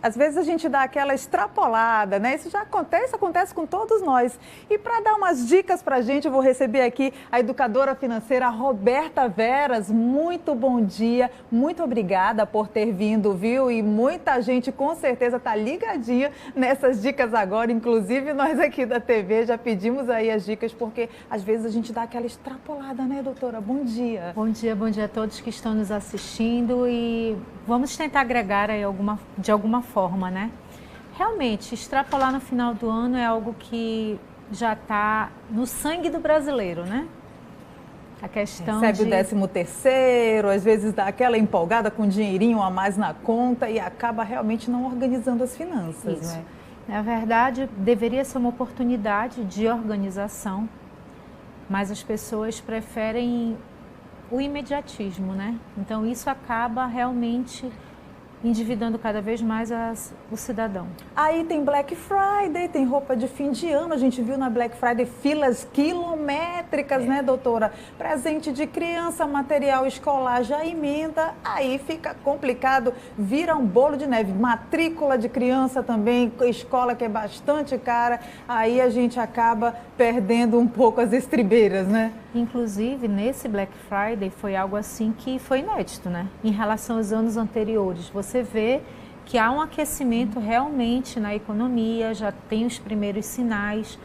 Às vezes a gente dá aquela extrapolada, né? Isso já acontece com todos nós. E para dar umas dicas para a gente, eu vou receber aqui a educadora financeira Roberta Veras. Muito bom dia, muito obrigada por ter vindo, viu? E muita gente com certeza está ligadinha nessas dicas agora. Inclusive nós aqui da TV já pedimos aí as dicas, porque às vezes a gente dá aquela extrapolada, né, doutora? Bom dia. Bom dia a todos que estão nos assistindo e vamos tentar agregar aí de alguma forma, né? Realmente, extrapolar no final do ano é algo que já está no sangue do brasileiro, né? A questão Recebe o 13º, às vezes dá aquela empolgada com um dinheirinho a mais na conta e acaba realmente não organizando as finanças, Isso. né? Na verdade, deveria ser uma oportunidade de organização, mas as pessoas preferem o imediatismo, né? Então, isso acaba realmente endividando cada vez mais o cidadão. Aí tem Black Friday, tem roupa de fim de ano, a gente viu na Black Friday filas quilométricas, né, doutora? Presente de criança, material escolar já emenda, aí fica complicado, vira um bolo de neve. Matrícula de criança também, escola que é bastante cara, aí a gente acaba perdendo um pouco as estribeiras, né? Inclusive, nesse Black Friday foi algo assim que foi inédito, né? Em relação aos anos anteriores, você vê que há um aquecimento realmente na economia, já tem os primeiros sinais,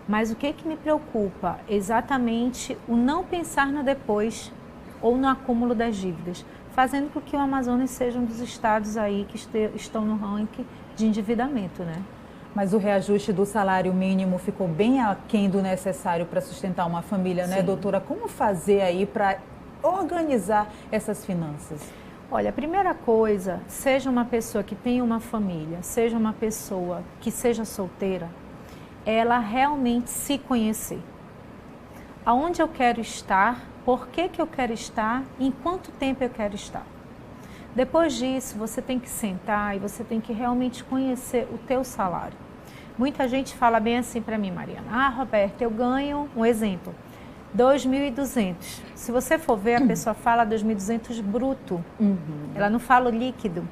mas o que me preocupa? Exatamente o não pensar no depois ou no acúmulo das dívidas, fazendo com que o Amazonas seja um dos estados aí que estão no ranking de endividamento, né? Mas o reajuste do salário mínimo ficou bem aquém do necessário para sustentar uma família, né, doutora? Como fazer aí para organizar essas finanças? Olha, a primeira coisa, seja uma pessoa que tenha uma família, seja uma pessoa que seja solteira, ela realmente se conhecer. Aonde eu quero estar, por que eu quero estar, em quanto tempo eu quero estar. Depois disso, você tem que sentar e você tem que realmente conhecer o teu salário. Muita gente fala bem assim para mim, Mariana. Ah, Roberta, eu ganho, um exemplo, 2.200. Se você for ver, a pessoa fala 2.200 bruto. Ela não fala o líquido.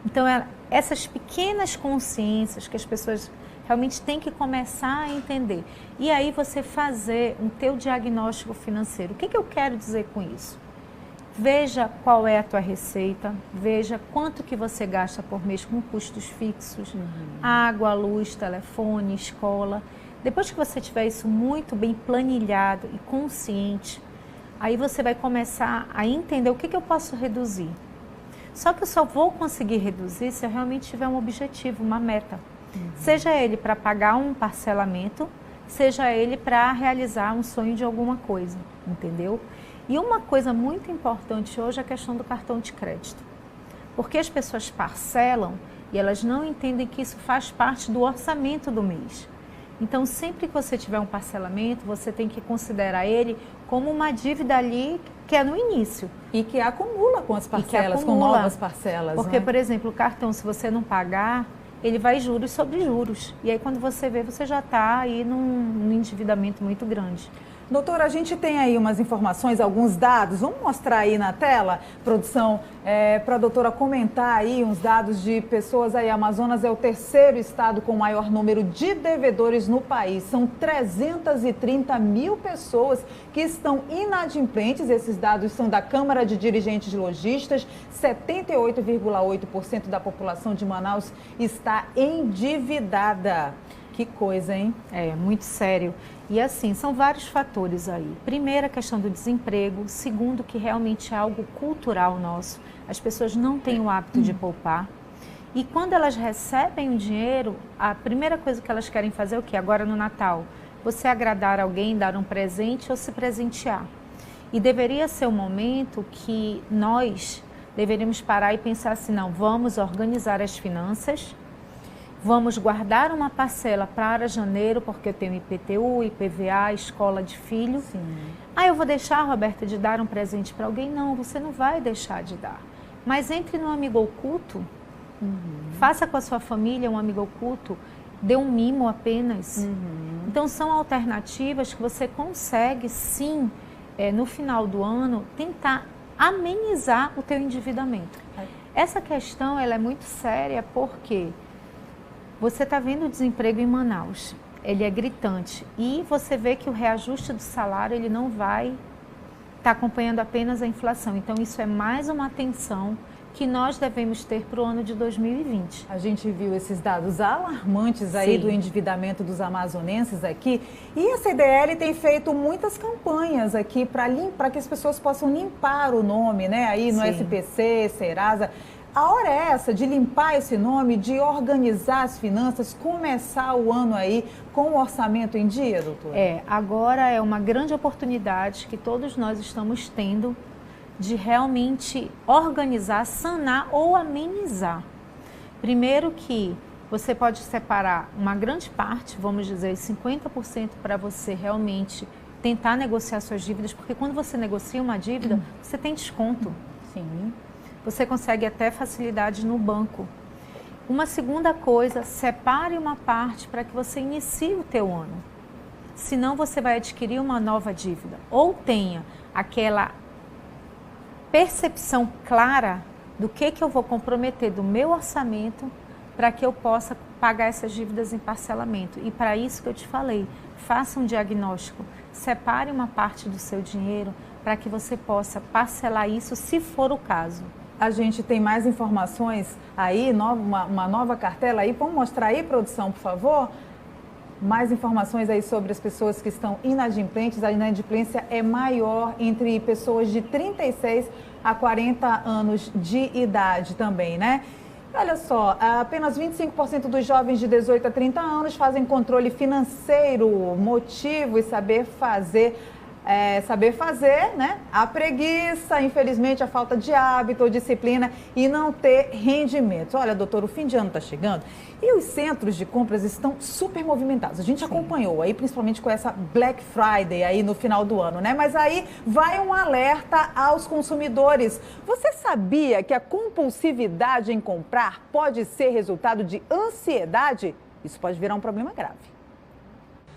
Então, essas pequenas consciências que as pessoas realmente têm que começar a entender. E aí você fazer um teu diagnóstico financeiro. O que eu quero dizer com isso? Veja qual é a tua receita, veja quanto que você gasta por mês com custos fixos, água, luz, telefone, escola. Depois que você tiver isso muito bem planilhado e consciente, aí você vai começar a entender o que eu posso reduzir. Só que eu só vou conseguir reduzir se eu realmente tiver um objetivo, uma meta. Seja ele para pagar um parcelamento, seja ele para realizar um sonho de alguma coisa, entendeu? E uma coisa muito importante hoje é a questão do cartão de crédito. Porque as pessoas parcelam e elas não entendem que isso faz parte do orçamento do mês. Então, sempre que você tiver um parcelamento, você tem que considerar ele como uma dívida ali que é no início. E que acumula com as parcelas, com novas parcelas. Porque, né? por exemplo, o cartão, se você não pagar, ele vai juros sobre juros. E aí, quando você vê, você já está aí num endividamento muito grande. Doutora, a gente tem aí umas informações, alguns dados, vamos mostrar aí na tela, produção, para a doutora comentar aí uns dados de pessoas aí. Amazonas é o 3º estado com o maior número de devedores no país. São 330 mil pessoas que estão inadimplentes. Esses dados são da Câmara de Dirigentes de Lojistas. 78,8% da população de Manaus está endividada. Que coisa, hein? É, muito sério. E assim, são vários fatores aí. Primeiro, a questão do desemprego. Segundo, que realmente é algo cultural nosso. As pessoas não têm o hábito de poupar. E quando elas recebem o dinheiro, a primeira coisa que elas querem fazer é o quê? Agora no Natal, você agradar alguém, dar um presente ou se presentear. E deveria ser um momento que nós deveríamos parar e pensar assim, não, vamos organizar as finanças, vamos guardar uma parcela para janeiro, porque eu tenho IPTU, IPVA, escola de filho. Sim. Ah, eu vou deixar, Roberta, de dar um presente para alguém? Não, você não vai deixar de dar. Mas entre no amigo oculto, faça com a sua família um amigo oculto, dê um mimo apenas. Então, são alternativas que você consegue, sim, no final do ano, tentar amenizar o teu endividamento. Essa questão ela é muito séria porque você está vendo o desemprego em Manaus, ele é gritante e você vê que o reajuste do salário ele não vai estar acompanhando apenas a inflação. Então isso é mais uma atenção que nós devemos ter para o ano de 2020. A gente viu esses dados alarmantes aí do endividamento dos amazonenses aqui e a CDL tem feito muitas campanhas aqui para que as pessoas possam limpar o nome, né? Aí no SPC, Serasa. A hora é essa de limpar esse nome, de organizar as finanças, começar o ano aí com o orçamento em dia, doutora? Agora é uma grande oportunidade que todos nós estamos tendo de realmente organizar, sanar ou amenizar. Primeiro que você pode separar uma grande parte, vamos dizer, 50% para você realmente tentar negociar suas dívidas, porque quando você negocia uma dívida, você tem desconto. Sim. Você consegue até facilidade no banco. Uma segunda coisa, separe uma parte para que você inicie o teu ano. Senão você vai adquirir uma nova dívida. Ou tenha aquela percepção clara do que eu vou comprometer do meu orçamento para que eu possa pagar essas dívidas em parcelamento. E para isso que eu te falei, faça um diagnóstico, separe uma parte do seu dinheiro para que você possa parcelar isso se for o caso. A gente tem mais informações aí, uma nova cartela aí. Vamos mostrar aí, produção, por favor? Mais informações aí sobre as pessoas que estão inadimplentes. A inadimplência é maior entre pessoas de 36 a 40 anos de idade também, né? Olha só, apenas 25% dos jovens de 18 a 30 anos fazem controle financeiro, motivo e saber fazer, né? A preguiça, infelizmente, a falta de hábito ou disciplina e não ter rendimentos. Olha, doutor, o fim de ano está chegando e os centros de compras estão super movimentados. A gente acompanhou aí, principalmente com essa Black Friday aí no final do ano, né? Mas aí vai um alerta aos consumidores. Você sabia que a compulsividade em comprar pode ser resultado de ansiedade? Isso pode virar um problema grave.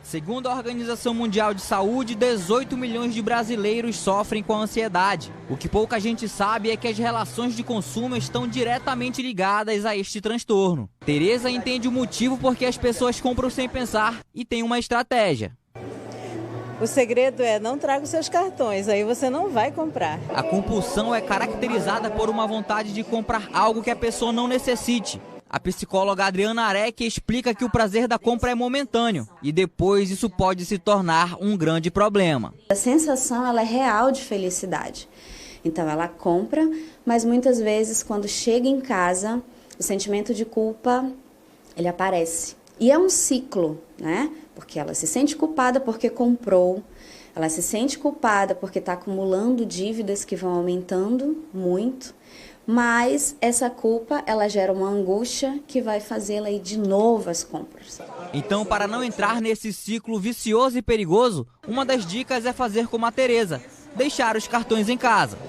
Segundo a Organização Mundial de Saúde, 18 milhões de brasileiros sofrem com a ansiedade. O que pouca gente sabe é que as relações de consumo estão diretamente ligadas a este transtorno. Tereza entende o motivo porque as pessoas compram sem pensar e tem uma estratégia. O segredo é não traga os seus cartões, aí você não vai comprar. A compulsão é caracterizada por uma vontade de comprar algo que a pessoa não necessite. A psicóloga Adriana Arek explica que o prazer da compra é momentâneo e depois isso pode se tornar um grande problema. A sensação ela é real de felicidade. Então ela compra, mas muitas vezes quando chega em casa, o sentimento de culpa ele aparece. E é um ciclo, né? Porque ela se sente culpada porque comprou, ela se sente culpada porque está acumulando dívidas que vão aumentando muito. Mas essa culpa, ela gera uma angústia que vai fazê-la ir de novo às compras. Então, para não entrar nesse ciclo vicioso e perigoso, uma das dicas é fazer como a Tereza, deixar os cartões em casa.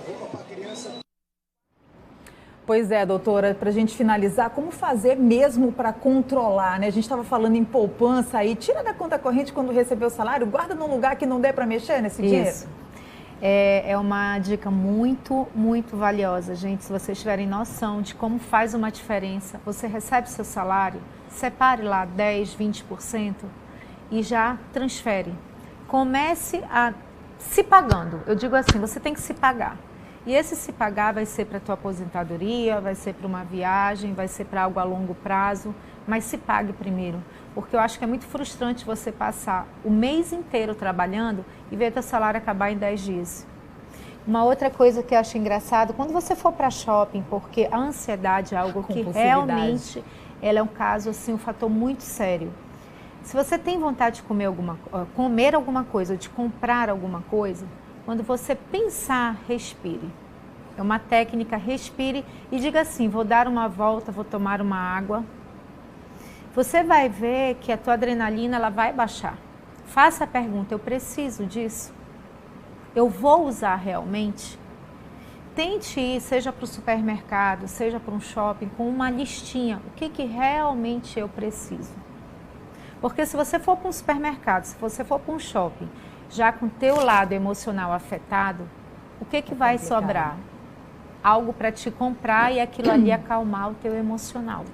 Pois é, doutora, para a gente finalizar, como fazer mesmo para controlar, né? A gente estava falando em poupança aí, tira da conta corrente quando receber o salário, guarda num lugar que não dê para mexer nesse dinheiro. Isso. É uma dica muito, muito valiosa, gente. Se vocês tiverem noção de como faz uma diferença, você recebe seu salário, separe lá 10%, 20% e já transfere. Comece a se pagando. Eu digo assim, você tem que se pagar. E esse se pagar vai ser para a tua aposentadoria, vai ser para uma viagem, vai ser para algo a longo prazo, mas se pague primeiro. Porque eu acho que é muito frustrante você passar o mês inteiro trabalhando e ver teu salário acabar em 10 dias. Uma outra coisa que eu acho engraçado, quando você for para shopping, porque a ansiedade é algo que realmente ela é um caso, assim, um fator muito sério. Se você tem vontade de comer alguma coisa, ou de comprar alguma coisa, quando você pensar, respire. É uma técnica, respire e diga assim, vou dar uma volta, vou tomar uma água. Você vai ver que a tua adrenalina ela vai baixar. Faça a pergunta, eu preciso disso? Eu vou usar realmente? Tente ir, seja para o supermercado, seja para um shopping, com uma listinha. O que realmente eu preciso? Porque se você for para um supermercado, se você for para um shopping, já com o teu lado emocional afetado, o que vai sobrar? algo para te comprar e aquilo ali acalmar o teu emocional.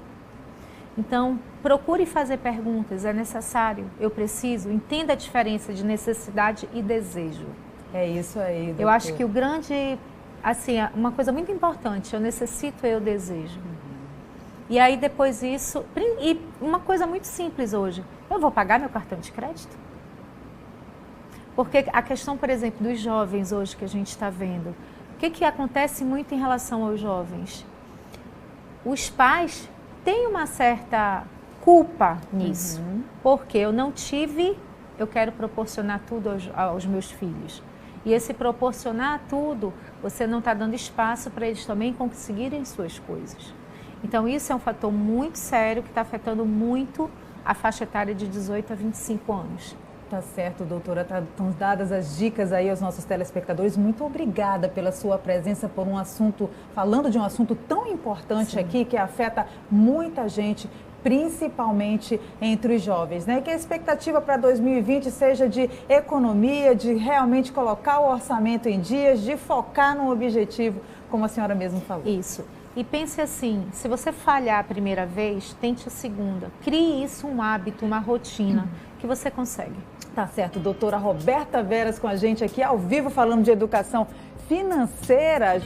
Então, procure fazer perguntas, é necessário, eu preciso, entenda a diferença de necessidade e desejo. É isso aí, doutora. Eu acho que o grande, assim, uma coisa muito importante, eu necessito, eu desejo. E aí depois isso, e uma coisa muito simples hoje, eu vou pagar meu cartão de crédito? Porque a questão, por exemplo, dos jovens hoje que a gente está vendo, o que acontece muito em relação aos jovens? Os pais têm uma certa culpa nisso, porque eu não tive, eu quero proporcionar tudo aos meus filhos. E esse proporcionar tudo, você não está dando espaço para eles também conseguirem suas coisas. Então isso é um fator muito sério que está afetando muito a faixa etária de 18 a 25 anos. Tá certo, doutora. Estão dadas as dicas aí aos nossos telespectadores. Muito obrigada pela sua presença, por um assunto, falando de um assunto tão importante aqui, que afeta muita gente, principalmente entre os jovens, né? Que a expectativa para 2020 seja de economia, de realmente colocar o orçamento em dias, de focar no objetivo, como a senhora mesmo falou. Isso. E pense assim, se você falhar a primeira vez, tente a segunda. Crie isso um hábito, uma rotina, que você consegue. Tá certo, doutora Roberta Veras com a gente aqui ao vivo falando de educação financeira.